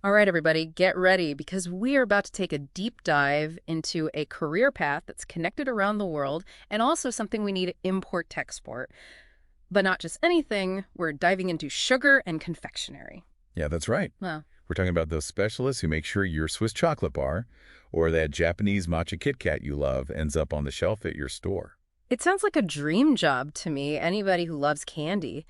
All right, everybody, get ready because we are about to take a deep dive into a career path that's connected around the world and also something we need import-export. But not just anything, we're diving into sugar and confectionery. Yeah, that's right. Well, We're talking about those specialists who make sure your Swiss chocolate bar or that Japanese matcha Kit Kat you love ends up on the shelf at your store. it sounds like a dream job to me, anybody who loves candy.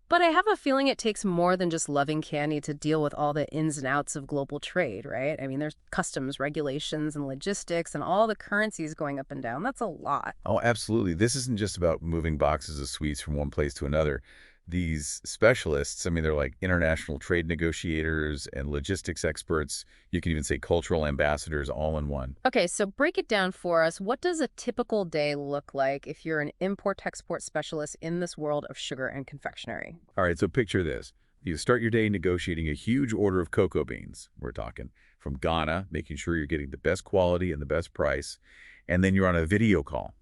But I have a feeling it takes more than just loving candy to deal with all the ins and outs of global trade, right? I mean, there's customs, regulations, and logistics, and all the currencies going up and down. That's a lot. Oh, absolutely. This isn't just about moving boxes of sweets from one place to another. These specialists, I mean, they're like international trade negotiators and logistics experts. You can even say cultural ambassadors all in one. Okay, so break it down for us. What does a typical day look like if you're an import-export specialist in this world of sugar and confectionery? All right, so picture this. You start your day negotiating a huge order of cocoa beans. We're talking from Ghana, making sure you're getting the best quality and the best price. And then you're on a video call.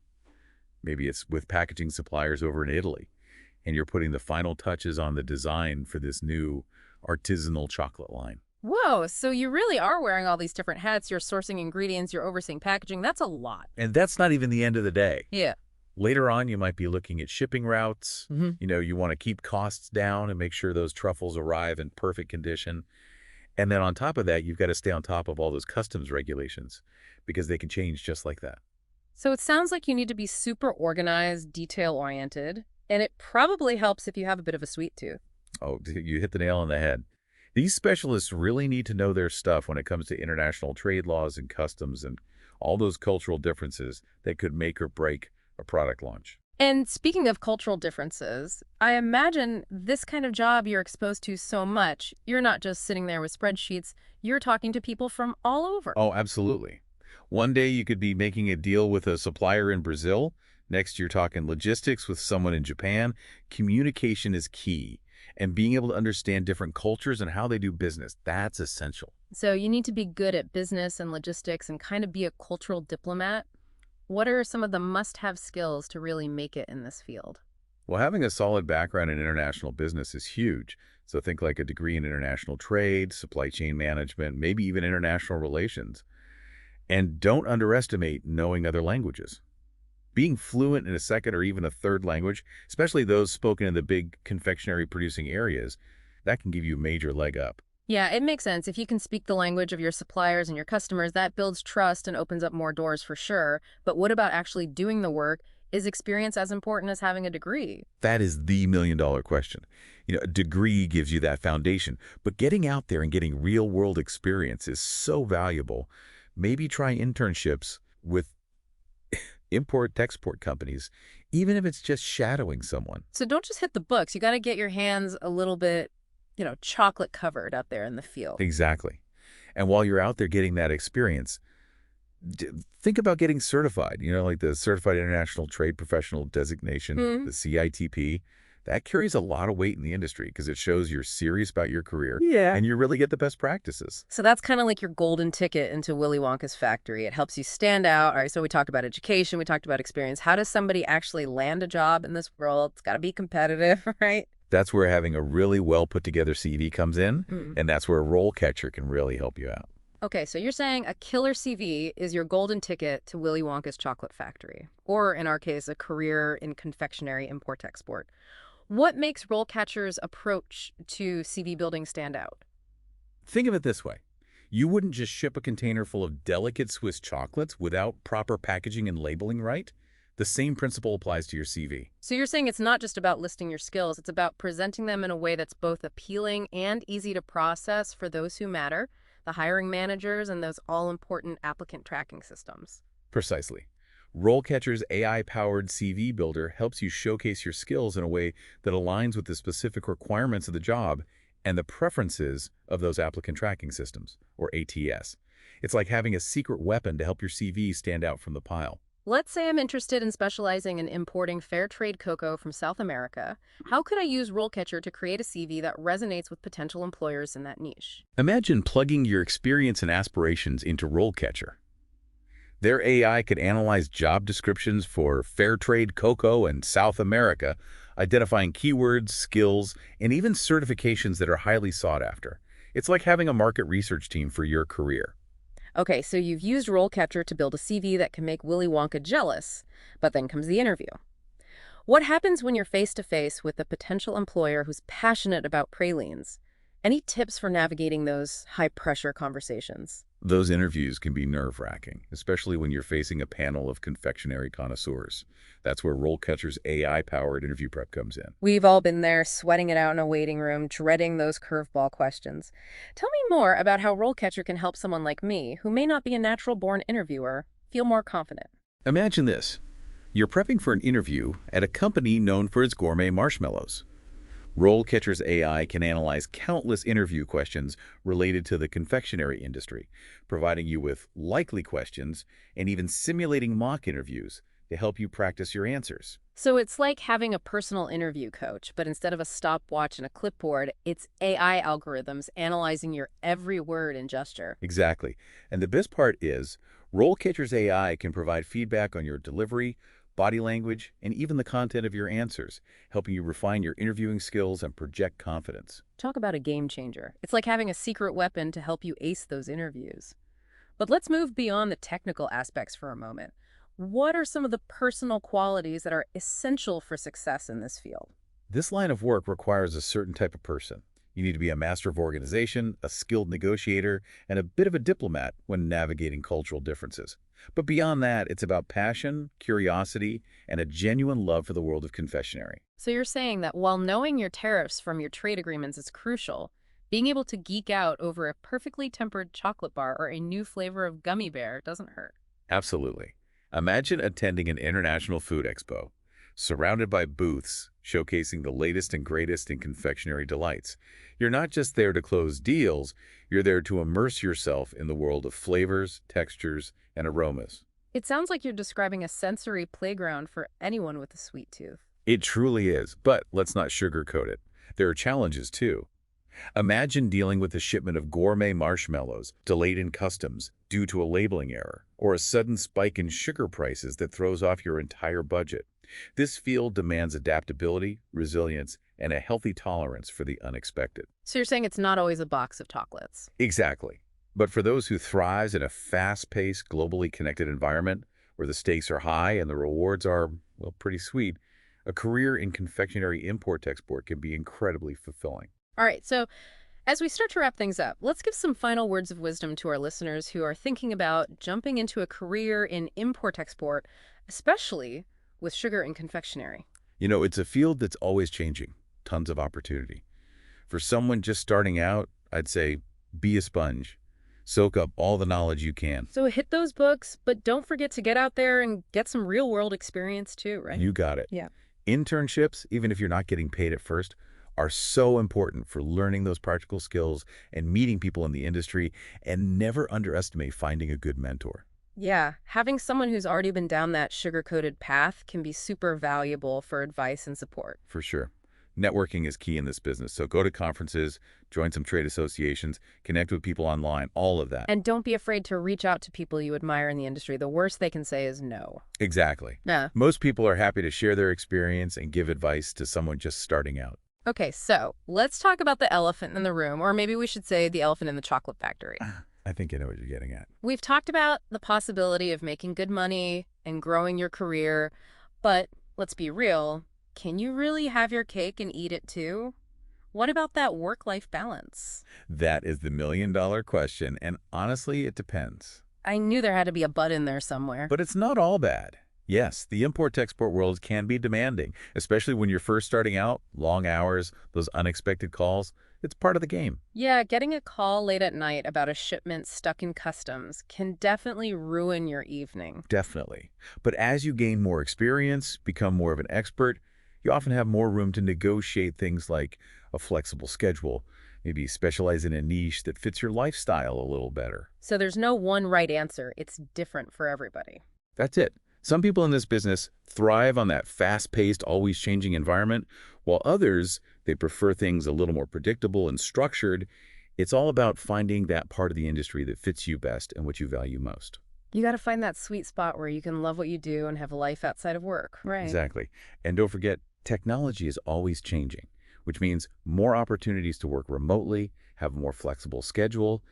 Maybe it's with packaging suppliers over in Italy. And you're putting the final touches on the design for this new artisanal chocolate line. Whoa, so you really are wearing all these different hats. You're sourcing ingredients, you're overseeing packaging. That's a lot. And that's not even the end of the day. Yeah. Later on, you might be looking at shipping routes. Hmm. You want to keep costs down and make sure those truffles arrive in perfect condition. And then on top of that, you've got to stay on top of all those customs regulations because they can change just like that. So it sounds like you need to be super organized, detail-oriented, and it probably helps if you have a bit of a sweet tooth. Oh, you hit the nail on the head. These specialists really need to know their stuff when it comes to international trade laws and customs and all those cultural differences that could make or break a product launch. And speaking of cultural differences, I imagine this kind of job you're exposed to so much, you're not just sitting there with spreadsheets, you're talking to people from all over. Oh, absolutely. One day you could be making a deal with a supplier in Brazil. Next, you're talking logistics with someone in Japan. Communication is key. And being able to understand different cultures and how they do business, that's essential. So you need to be good at business and logistics and kind of be a cultural diplomat. What are some of the must-have skills to really make it in this field? Well, having a solid background in international business is huge. So think like a degree in international trade, supply chain management, maybe even international relations. And don't underestimate knowing other languages. Being fluent in a second or even a third language, especially those spoken in the big confectionery producing areas, that can give you a major leg up. Yeah, it makes sense. If you can speak the language of your suppliers and your customers, that builds trust and opens up more doors for sure. But what about actually doing the work? Is experience as important as having a degree? That is the million-dollar question. A degree gives you that foundation, but getting out there and getting real-world experience is so valuable. Maybe try internships with import-export companies, even if it's just shadowing someone. So don't just hit the books. You got to get your hands a little bit, chocolate covered out there in the field. Exactly. And while you're out there getting that experience, think about getting certified, like the Certified International Trade Professional Designation, the CITP. That carries a lot of weight in the industry because it shows you're serious about your career Yeah. and you really get the best practices. So that's kind of like your golden ticket into Willy Wonka's factory. It helps you stand out. All right, so we talked about education, we talked about experience. How does somebody actually land a job in this world? It's got to be competitive, right? That's where having a really well put together CV comes in, and that's where RoleCatcher can really help you out. Okay, so you're saying a killer CV is your golden ticket to Willy Wonka's chocolate factory, or in our case, a career in confectionery import-export. What makes RoleCatcher's approach to CV building stand out? Think of it this way. You wouldn't just ship a container full of delicate Swiss chocolates without proper packaging and labeling right. The same principle applies to your CV. So you're saying it's not just about listing your skills, it's about presenting them in a way that's both appealing and easy to process for those who matter, the hiring managers and those all-important applicant tracking systems. Precisely. RoleCatcher's AI-powered CV builder helps you showcase your skills in a way that aligns with the specific requirements of the job and the preferences of those applicant tracking systems, or ATS. It's like having a secret weapon to help your CV stand out from the pile. Let's say I'm interested in specializing in importing fair trade cocoa from South America. How could I use RoleCatcher to create a CV that resonates with potential employers in that niche? Imagine plugging your experience and aspirations into RoleCatcher. Their AI could analyze job descriptions for fair trade cocoa in South America, identifying keywords, skills, and even certifications that are highly sought after. It's like having a market research team for your career. Okay, so you've used RoleCatcher to build a CV that can make Willy Wonka jealous, but then comes the interview. What happens when you're face to face with a potential employer who's passionate about pralines? Any tips for navigating those high pressure conversations? Those interviews can be nerve-wracking, especially when you're facing a panel of confectionery connoisseurs. That's where RoleCatcher's AI-powered interview prep comes in. We've all been there, sweating it out in a waiting room, dreading those curveball questions. Tell me more about how RoleCatcher can help someone like me, who may not be a natural born interviewer, feel more confident. Imagine this. You're prepping for an interview at a company known for its gourmet marshmallows. RoleCatcher's AI can analyze countless interview questions related to the confectionery industry, providing you with likely questions and even simulating mock interviews to help you practice your answers. So it's like having a personal interview coach, but instead of a stopwatch and a clipboard, it's AI algorithms analyzing your every word and gesture. Exactly. And the best part is, RoleCatcher's AI can provide feedback on your delivery, body language, and even the content of your answers, helping you refine your interviewing skills and project confidence. Talk about a game changer. It's like having a secret weapon to help you ace those interviews. But let's move beyond the technical aspects for a moment. What are some of the personal qualities that are essential for success in this field? This line of work requires a certain type of person. You need to be a master of organization, a skilled negotiator, and a bit of a diplomat when navigating cultural differences. But beyond that, it's about passion, curiosity, and a genuine love for the world of confectionery. So you're saying that while knowing your tariffs from your trade agreements is crucial, being able to geek out over a perfectly tempered chocolate bar or a new flavor of gummy bear doesn't hurt. Absolutely. Imagine attending an international food expo, surrounded by booths showcasing the latest and greatest in confectionery delights. You're not just there to close deals, you're there to immerse yourself in the world of flavors, textures, and aromas. It sounds like you're describing a sensory playground for anyone with a sweet tooth. It truly is, but let's not sugarcoat it. There are challenges too. Imagine dealing with a shipment of gourmet marshmallows delayed in customs due to a labeling error, or a sudden spike in sugar prices that throws off your entire budget. This field demands adaptability, resilience, and a healthy tolerance for the unexpected. So you're saying it's not always a box of chocolates. Exactly. But for those who thrive in a fast-paced, globally connected environment where the stakes are high and the rewards are, well, pretty sweet, a career in confectionery import-export can be incredibly fulfilling. All right, so as we start to wrap things up, let's give some final words of wisdom to our listeners who are thinking about jumping into a career in import-export, especially with sugar and confectionery. You know, it's a field that's always changing, tons of opportunity. For someone just starting out, I'd say be a sponge. Soak up all the knowledge you can. So hit those books, but don't forget to get out there and get some real-world experience too, right? You got it. Yeah. Internships, even if you're not getting paid at first, are so important for learning those practical skills and meeting people in the industry, and never underestimate finding a good mentor. Yeah, having someone who's already been down that sugar-coated path can be super valuable for advice and support. For sure. Networking is key in this business, so go to conferences, join some trade associations, connect with people online, all of that. And don't be afraid to reach out to people you admire in the industry. The worst they can say is no. Exactly. Yeah. Most people are happy to share their experience and give advice to someone just starting out. Okay, so let's talk about the elephant in the room, or maybe we should say the elephant in the chocolate factory. I think I know what you're getting at. We've talked about the possibility of making good money and growing your career, but let's be real, can you really have your cake and eat it too? What about that work-life balance? That is the million-dollar question, and honestly, it depends. I knew there had to be a but in there somewhere. But it's not all bad. Yes, the import-export world can be demanding, especially when you're first starting out, long hours, those unexpected calls. It's part of the game. Yeah, getting a call late at night about a shipment stuck in customs can definitely ruin your evening. Definitely. But as you gain more experience, become more of an expert, you often have more room to negotiate things like a flexible schedule, maybe specialize in a niche that fits your lifestyle a little better. So there's no one right answer. It's different for everybody. That's it. Some people in this business thrive on that fast-paced, always changing environment, while others, they prefer things a little more predictable and structured. It's all about finding that part of the industry that fits you best and what you value most. You got to find that sweet spot where you can love what you do and have a life outside of work. Right. Exactly. And don't forget, technology is always changing, which means more opportunities to work remotely, have a more flexible schedule,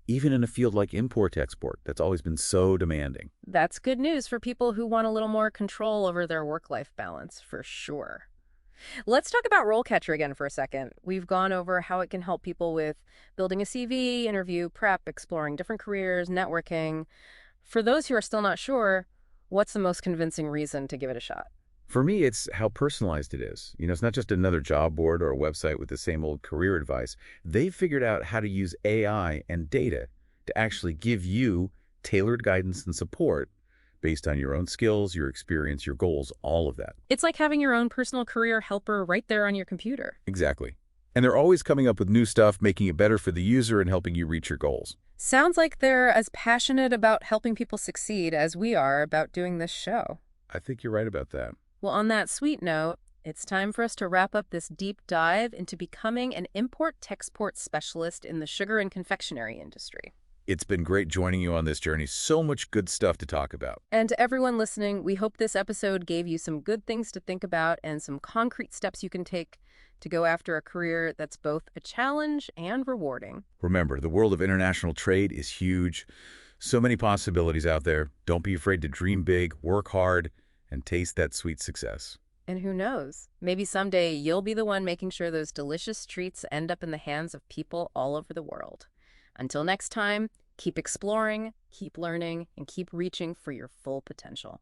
even in a field like import-export that's always been so demanding. That's good news for people who want a little more control over their work-life balance, for sure. Let's talk about RoleCatcher again for a second. We've gone over how it can help people with building a CV, interview prep, exploring different careers, networking. For those who are still not sure, what's the most convincing reason to give it a shot? For me, it's how personalized it is. It's not just another job board or a website with the same old career advice. They've figured out how to use AI and data to actually give you tailored guidance and support based on your own skills, your experience, your goals, all of that. It's like having your own personal career helper right there on your computer. Exactly. And they're always coming up with new stuff, making it better for the user and helping you reach your goals. Sounds like they're as passionate about helping people succeed as we are about doing this show. I think you're right about that. Well, on that sweet note, it's time for us to wrap up this deep dive into becoming an import-export specialist in the sugar and confectionery industry. It's been great joining you on this journey. So much good stuff to talk about. And to everyone listening, we hope this episode gave you some good things to think about and some concrete steps you can take to go after a career that's both a challenge and rewarding. Remember, the world of international trade is huge. So many possibilities out there. Don't be afraid to dream big, work hard, and taste that sweet success. And who knows, maybe someday you'll be the one making sure those delicious treats end up in the hands of people all over the world. Until next time, keep exploring, keep learning, and keep reaching for your full potential.